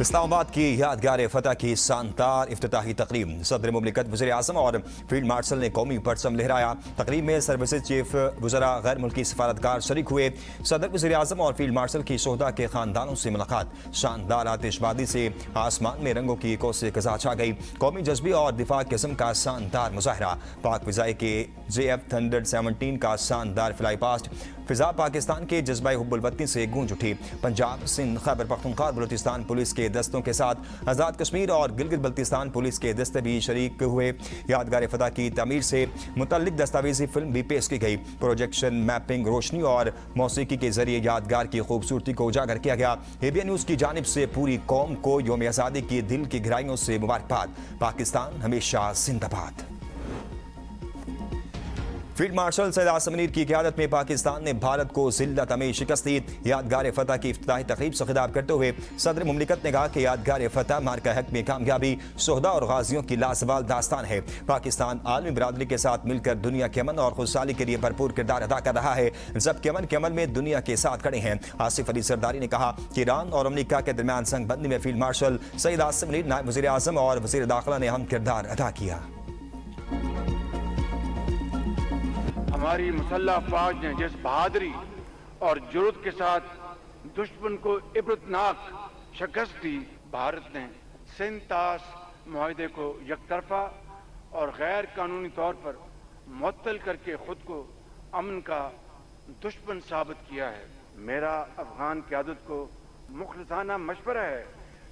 इस्लामाबाद की यादगार फतह की शानदार इफ्तिताही तकरीब। सदर मुमलिकत वज़ीर आज़म और फील्ड मार्शल ने कौमी परचम लहराया। तकरीब में सर्विसेज चीफ वज़रा गैर मुल्की सफारतकार शरीक हुए। सदर वज़ीर आज़म और फील्ड मार्शल की शोहदा के खानदानों से मुलाकात। शानदार आतिशबाजी से आसमान में रंगों की कोसे कज़ा छा गई। कौमी जज्बे और दिफा किस्म का शानदार मुजाहरा। पाक फ़िज़ाई के JF Thunder 17 का शानदार फ्लाई पास्ट। फिजा पाकिस्तान के जज्बा हुब्बुल वतनी से गूंज उठी। पंजाब, सिंध, खैबर पख्तूनख्वा, बलूचिस्तान पुलिस के दस्तों के साथ आज़ाद कश्मीर और गिलगित बल्तिस्तान पुलिस के दस्ते भी शरीक हुए। यादगार फतह की तमीर से मुतल्लिक दस्तावेजी फिल्म भी पेश की गई। प्रोजेक्शन, मैपिंग, रोशनी और मौसीकी के जरिए यादगार की खूबसूरती को उजागर किया गया। ABN न्यूज़ की जानिब से पूरी कौम को यौम आज़ादी की दिल की गहराइयों से मुबारकबाद। पाकिस्तान हमेशा जिंदाबाद। फील्ड मार्शल सैयद आसिम मुनीर की क़यादत में पाकिस्तान ने भारत को ज़िल्लत में शिकस्त दी। यादगार फतह की इफ्तिताही तकरीब से खिताब करते हुए सदर मुमलिकत ने कहा कि यादगार फतह मार्का हक में कामयाबी शोहदा और गाजियों की लाजवाल दास्तान है। पाकिस्तान आलमी बरादरी के साथ मिलकर दुनिया के अमन और खुशहाली के लिए भरपूर किरदार अदा कर रहा है, जबकि अमन के अमल में दुनिया के साथ खड़े हैं। आसिफ अली सरदारी ने कहा कि ईरान और अमरीका के दरमियान संगबंदी में फील्ड मार्शल सैयद आसिम मुनीर, नायब वज़ीर आज़म और वज़ीर दाखिला ने अहम किरदार अदा किया। हमारी मुसल्लह फौज ने जिस बहादुरी और जुर्रत के साथ दुश्मन को इबरतनाक शिकस्त दी, भारत ने सिंतास मुआहदे को यकतरफा और गैर कानूनी तौर पर मुअत्तल करके खुद को अमन का दुश्मन साबित किया है। मेरा अफगान क़यादत को मुखलिसाना मशवरा है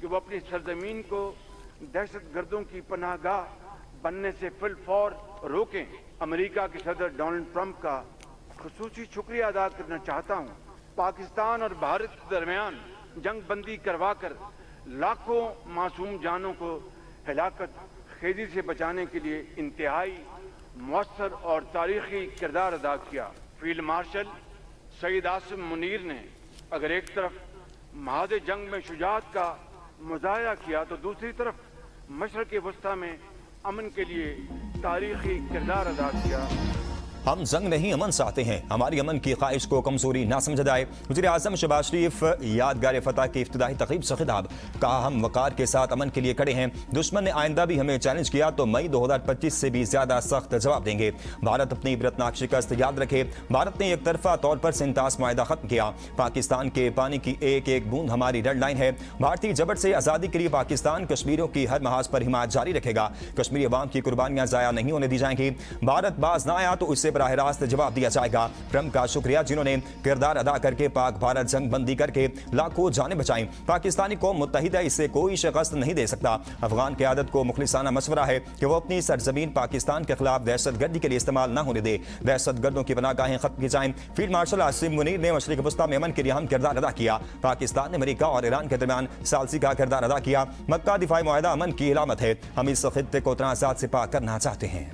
कि वो अपनी सरजमीन को दहशत गर्दों की पनाहगाह बनने से फिलफौर रोकें। अमेरिका के सदर डोनाल्ड ट्रंप का खुसूसी शुक्रिया अदा करना चाहता हूँ। पाकिस्तान और भारत के दरमियान जंग बंदी करवा कर लाखों मासूम जानों को हिलाकत खेदी से बचाने के लिए इंतहाई मौसर और तारीखी किरदार अदा किया। फील्ड मार्शल सैयद आसिम मुनीर ने अगर एक तरफ महाद जंग में शुजाअत का मुजाहरा किया तो दूसरी तरफ मशरक़ वस्ता में अमन के लिए तारीखी किरदार अदा किया। हम जंग नहीं अमन चाहते हैं, हमारी अमन की ख्वाहिश को कमजोरी ना समझा जाए। वज़ीर आज़म शहबाज शरीफ यादगार फतह की इफ्तिताही तकरीब से खिताब। कहा हम वक़ार के साथ अमन के लिए खड़े हैं। दुश्मन ने आइंदा भी हमें चैलेंज किया तो मई 2025 से भी ज्यादा सख्त जवाब देंगे। भारत अपनी इबरतनाक शिकस्त याद रखे। भारत ने एक तरफा तौर पर सिंतास मुआहदा खत्म किया। पाकिस्तान के पानी की एक एक बूंद हमारी रेड लाइन है। भारतीय जबर से आज़ादी के लिए पाकिस्तान कश्मीरियों की हर महाज पर हिमायत जारी रखेगा। कश्मीरी अवाम की कुर्बानियां ज़ाया नहीं होने दी जाएंगी। भारत बाज ना आया तो इससे बराह रास्त जवाब दिया जाएगा। ट्रंप का शुक्रिया जिन्होंने किरदार अदा करके पाक भारत जंग बंदी करके लाखों जानें बचाई। पाकिस्तानी कौम मुत्तहिद है, इससे कोई शिकस्त नहीं दे सकता। अफगान क़यादत को मुखलिसाना मशवरा है कि वो अपनी सरजमीन पाकिस्तान के खिलाफ दहशतगर्दी के लिए इस्तेमाल न होने दे। दहशतगर्दों की पनाहगाहें खत्म की जाएं। फील्ड मार्शल आसिम मुनीर ने मशरिक़ वस्ता में अमन के लिए अहम किरदार अदा किया। पाकिस्तान ने अमेरिका और ईरान के दरमियान सालसी का किरदार अदा किया। मक्का दिफाई मुआहदा अमन की इलामत है। हम इस खित्ते को तनाज़ात से पाक करना चाहते हैं।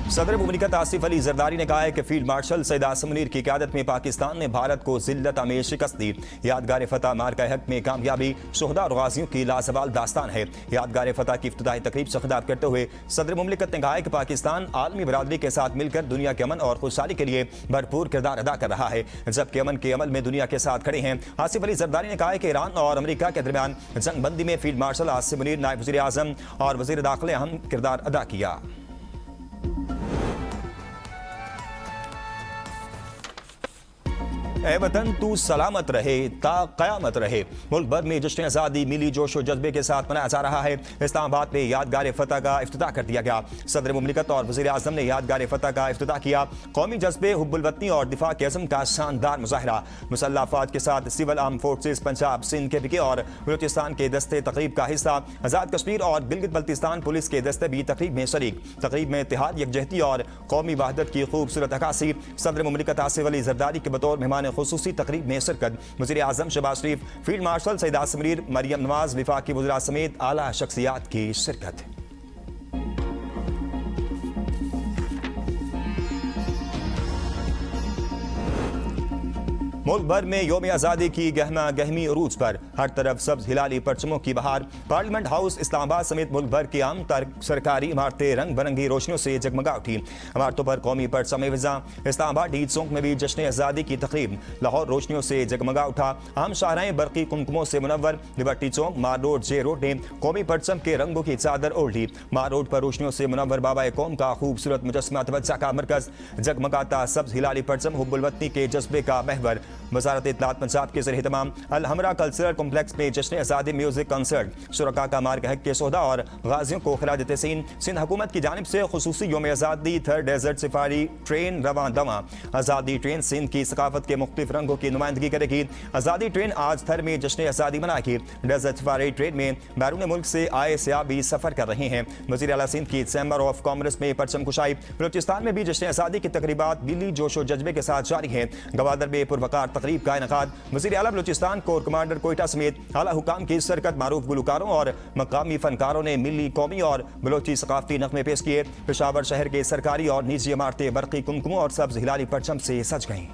सदर मुमलिकत आसिफ अली जरदारी ने कहा है कि फील्ड मार्शल सैयद आसिम मुनीर की क़यादत में पाकिस्तान ने भारत को ज़िल्लत में शिकस्त दी। यादगार फतह मार्का हक में कामयाबी शोहदा और गाजियों की लाजवाल दास्तान है। यादगार फतह की इफ्तिताही तकरीब से खिताब करते हुए सदर मुमलिकत ने कहा है कि पाकिस्तान आलमी बरादरी के साथ मिलकर दुनिया के अमन और खुशहाली के लिए भरपूर किरदार अदा कर रहा है, जबकि अमन के अमल में दुनिया के साथ खड़े हैं। आसिफ अली जरदारी ने कहा है कि ईरान और अमेरिका के दरमियान जंग बंदी में फील्ड मार्शल आसिम मुनीर, नायब वज़ीर आज़म और वज़ीर दाखिला ने अहम किरदार अदा किया। ए वतन तू सलामत रहे ता क़यामत रहे। मुल्क भर में जश्न आज़ादी मिली जोश और जज्बे के साथ मनाया जा रहा है। इस्लामाबाद में यादगार फतह का इफ्तिताह कर दिया गया। सदर मुमलिकत और वज़ीर आज़म ने यादगार फतह का इफ्तिताह किया। कौमी जज्बे हुब्बुल वतनी और दिफा के अज़म का शानदार मुजाहरा। मुसल्लह अफ़वाज के साथ civil arm forces Punjab, Sindh के PK और बलूचिस्तान के दस्ते तकरीब का हिस्सा। आज़ाद कश्मीर और गिलगित बल्तिस्तान पुलिस के दस्ते भी तकरीब में शरीक। तकरीब में इत्तेहाद, यकजहती और कौमी वहदत की खूबसूरत अक्कासी। सदर मुमलिकत आसिफ अली जरदारी के बतौर मेहमान खुसूसी तकरीब में शिरकत। वज़ीर आज़म शहबाज शरीफ, फील्ड मार्शल सैयद आसिम मुनीर, मरियम नवाज, विफाकी वज़रा समेत आला शख्सियात की शिरकत। मुल्क भर में योम आज़ादी की गहमा गहमी उरूज पर हर तरफ सब्ज हिलाली परचमों की बहार। पार्लियामेंट हाउस इस्लामाबाद समेत मुल्क भर की आम सरकारी इमारतें रंग बिरंगी रोशनियों से जगमगा उठी। इमारतों पर कौमी परचम विज़ा। इस्लामाबाद ईद चौक में भी जश्न आज़ादी की तकरीब लाहौर रोशनियों से जगमगा उठा। आम शाहराएं बरकी कुमकुमों से मुनव्वर। लिबर्टी चौक, मार रोड, जे रोड ने कौमी परचम के रंगों की चादर ओढ़ ली। मार रोड पर रोशनियों से मुनव्वर बाबा कौम का खूबसूरत मुजस्समा तवज्जो का मरकज। जगमगाता सब्ज हिलाली परचम हुब्बुल वतनी के जज्बे का महवर। वज़ारत इत्तलात पंजाब के ज़रिए तमाम अल हमरा कल्चरल कॉम्प्लेक्स में जश्न आज़ादी म्यूजिक कंसर्ट, शुरका का मार्ग हक के सोहदा और गाजियों को खिराज तहसीन। सिंध हुकूमत की जानिब से खुसूसी योम आज़ादी थर्ड डेजर्ट सफारी ट्रेन रवां दवा। आज़ादी ट्रेन सिंध की सकाफत के मुख्तलिफ रंगों की नुमाइंदगी करेगी। आज़ादी ट्रेन आज थर में जश्न आज़ादी मनाएगी। डेजर्ट सफारी ट्रेन में बैरून मुल्क से आए सयाह भी सफर कर रहे हैं। वज़ीर आला सिंध की चैम्बर ऑफ कॉमर्स में परचम कुशाई। बलूचिस्तान में भी जश्न आज़ादी की तकरीबात दिली जोशो जज्बे के साथ जारी है। गवादर में पुरवकार तकरीब का इनकाद। वज़ीर आला बलूचिस्तान कोर कमांडर कोयटा समेत आला हुकाम की सरकत। मारूफ गुलकारों और मकामी फनकारों ने मिली, कौमी और बलोची सकाफती नगमे पेश किए। पेशावर शहर के सरकारी और निजी इमारतें बरकी कुमकुमों और सब्ज हिलाली परचम से सज गईं।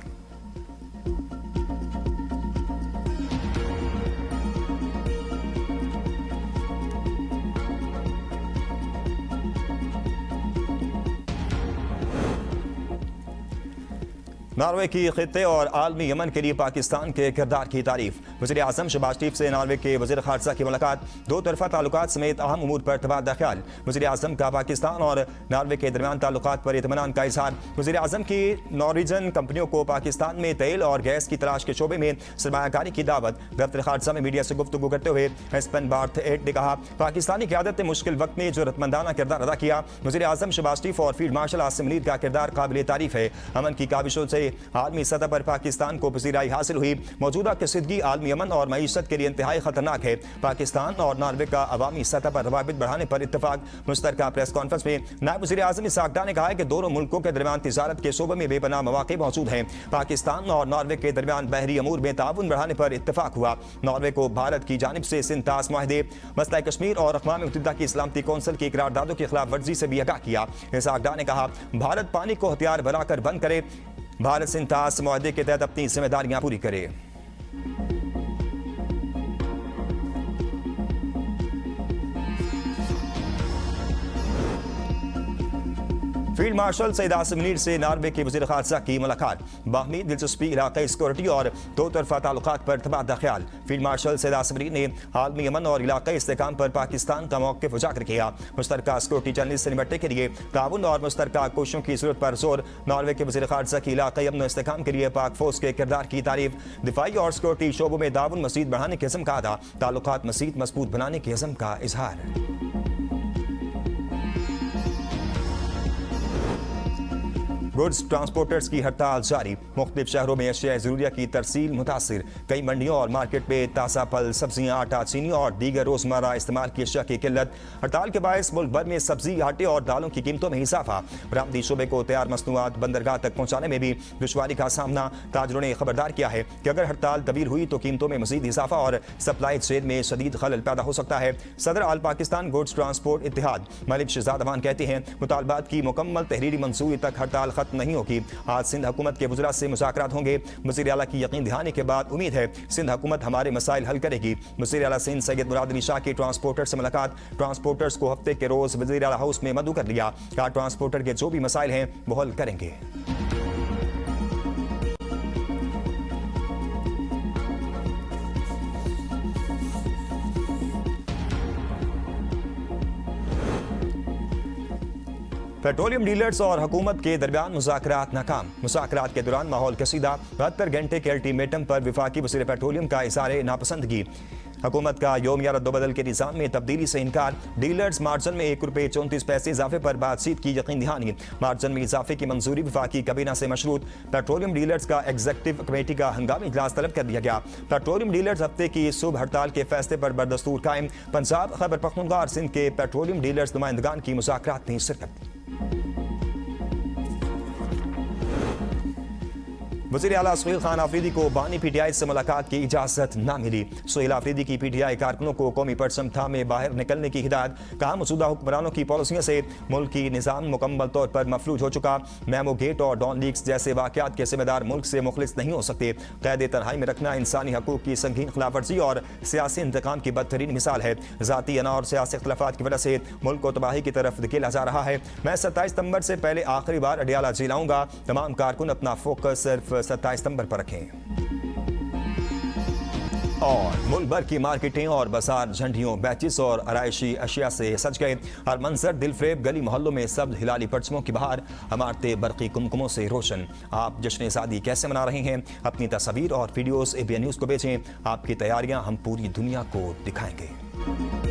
नॉर्वे की खित्ते और आलमी यमन के लिए पाकिस्तान के किरदार की तारीफ। वज़ीर आज़म शहबाज शरीफ से नॉर्वे के वज़ीर ख़ारजा की मुलाकात। दो तरफ़ा ताल्लुकात समेत अहम उमूर पर तबादला ख्याल। वज़ीर आज़म का पाकिस्तान और नॉर्वे के दरमियान ताल्लुकात पर इत्मीनान का इज़हार। वज़ीर आज़म की नॉर्वेजियन कंपनियों को पाकिस्तान में तेल और गैस की तलाश के शोबे में सरमायाकारी की दावत। दफ्तर ख़ारजा में मीडिया से गुफ्तगू करते हुए एस्पेन बार्थ एट ने कहा, पाकिस्तानी क़यादत ने मुश्किल वक्त में ज़रूरतमंदाना किरदार अदा किया। वज़ीर आज़म शहबाज शरीफ और फील्ड मार्शल आसिम मुनीर का किरदार काबिल तारीफ है। अमन की काबिशों से आलमी सतह पर पाकिस्तान को पसीराई हासिल हुई। मौजूदा कशीदगी आलमी अमन और मईशत के लिए इंतहाई खतरनाक है। पाकिस्तान और नॉर्वे का अवामी सतह पर रवाबित बढ़ाने पर इत्तफाक। मुश्तरका प्रेस कॉन्फ्रेंस में नायब वज़ीर आज़म इसाक डार ने कहा है कि दोनों मुल्कों के दरमियान तिजारत के शोबे में बेपनाह मौक़े मौजूद हैं। पाकिस्तान और नॉर्वे के दरमियान बहरी अमूर में ताउन बढ़ाने पर इत्तफाक हुआ। नॉर्वे को भारत की जानिब से सिंतास माहदे, मसला कश्मीर और अक़वाम मुत्तहिदा की सलामती कौंसिल की करारदादों की खिलाफ वर्जी से भी आगाह किया। इसाक डार ने कहा, भारत पानी को हथियार बनाकर बंद करे। भारत सिंतास मुआहदे के तहत अपनी जिम्मेदारियां पूरी करे। फील्ड मार्शल सईद आसिम मुनीर से नॉर्वे के वज़ीर ख़ारजा की मुलाकात। बाहमी दिलचस्पी, इलाक़ाई सिक्योरिटी और दो तरफ़ा ताल्लुकात पर तबादला ख्याल। फील्ड मार्शल सईद आसिम मुनीर ने आलमी अमन और इलाक़ाई इस्तेहकाम पर पाकिस्तान का मौक़िफ़ उजागर किया। मुश्तरका सिक्योरिटी चैलेंज से निपटने के लिए ताउन और मुश्तरका कोशिशों की ज़रूरत पर जोर। नॉर्वे के वज़ीर ख़ारजा की इलाक़ाई अमन और इस्तेहकाम के लिए पाक फ़ौज के किरदार की तारीफ। दिफाई और सिक्योरिटी शोबों में ताउन मज़ीद बढ़ाने के अज़्म का अदा। ताल्लुकात मज़ीद मज़बूत बनाने के अज़्म का इज़हार। गुड्स ट्रांसपोर्टर्स की हड़ताल जारी। मुख्तलिफ शहरों में अशिया ज़रूरिया की तरसील मुतासिर। कई मंडियों और मार्केट में ताज़ा फल, सब्जियां, आटा, चीनी और दीगर रोज़मर्रा इस्तेमाल की अशिया की किल्लत। हड़ताल के बायस मुल्क भर में सब्जी, आटे और दालों की कीमतों में इजाफा। बरामदी शोबे को तैयार मसनूआत बंदरगाह तक पहुँचाने में भी दुश्वारी का सामना। ताजरों ने खबरदार किया है कि अगर हड़ताल तवील हुई तो कीमतों में मजीद इजाफा और सप्लाई चेन में शदीद खलल पैदा हो सकता है। सदर आल पाकिस्तान गुड्स ट्रांसपोर्ट इत्तेहाद मलिक शहजाद अमान कहते हैं, मुतालबात की मुकम्मल तहरीरी मंजूरी तक हड़ताल खत्म नहीं होगी। आज सिंध हुकूमत के वज़रा से मुज़ाकरात होंगे। वज़ीर आला की यकीन दिलाने के बाद उम्मीद है सिंध हुकूमत हमारे मसाइल हल करेगी। वज़ीर आला सिंध सैयद मुराद अली शाह की ट्रांसपोर्टर से मुलाकात। ट्रांसपोर्टर्स को हफ्ते के रोज वज़ीर आला हाउस में मदऊ कर लिया। कहा, ट्रांसपोर्टर के जो भी मसाइल हैं वो हल करेंगे। पेट्रोलियम डीलर्स और हुकूमत के दरमियान मुज़ाकरात नाकाम। मुज़ाकरात के दौरान माहौल कसीदा। 72 घंटे के अल्टीमेटम पर वफाकी वज़ीर पेट्रोलियम का इज़हार नापसंदगी। हुकूमत का योमिया रद्दोबदल के निज़ाम में तब्दीली से इनकार। डीलर्स मार्जन में ₹1.34 इजाफे पर बातचीत की यकीन दहानी। मार्जन में इजाफे की मंजूरी वफाकी काबीना से मशरूत। पेट्रोलियम डीलर्स का एग्जीक्यूटिव कमेटी का हंगामी इजलास तलब कर दिया गया। पेट्रोलियम डीलर्स हफ्ते की सुबह हड़ताल के फैसले पर बरदस्तूर कायम। पंजाब, खैबर पख्तूनख्वा और सिंध के पेट्रोलियम डीलर्स नुमाइंदगान की मुज़ाकरात में शिरकत। वज़ीर आला सुहेल खान आफरीदी को बानी PTI से मुलाकात की इजाज़त ना मिली। सुहेल आफरीदी की PTI कारकुनों को कौमी परचम थामे बाहर निकलने की हिदायत। कहा मौजूदा हुक्मरानों की पॉलिसियों से मुल्क की निज़ाम मुकम्मल तौर पर मफलूज हो चुका। मैमो गेट और डॉन लीक्स जैसे वाक़यात के जिम्मेदार मुल्क से मुखलिस नहीं हो सकते। क़ैद तन्हाई में रखना इंसानी हकूक़ की संगीन खिलाफवर्जी और सियासी इंतकाम की बदतरीन मिसाल है। ज़ाती अना और सियासी इख्तिलाफ़ात की वजह से मुल्क को तबाही की तरफ धकेला जा रहा है। मैं 27 सितंबर से पहले आखिरी बार अडियाला जेल आऊँगा। तमाम कारकुन अपना फोकस सिर्फ 27 सितंबर पर रखें। और मुल्क भर की मार्केटें और बाजार झंडियों, बैचिस और आराइशी अशिया से सज गए। हर मंजर दिलफरेब, गली मोहल्लों में सब्ज हिलाली परचमों की बहार, इमारतें बरकी कुमकुमों से रोशन। आप जश्न शादी कैसे मना रहे हैं? अपनी तस्वीर और वीडियोस ABN न्यूज़ को भेजें। आपकी तैयारियां हम पूरी दुनिया को दिखाएंगे।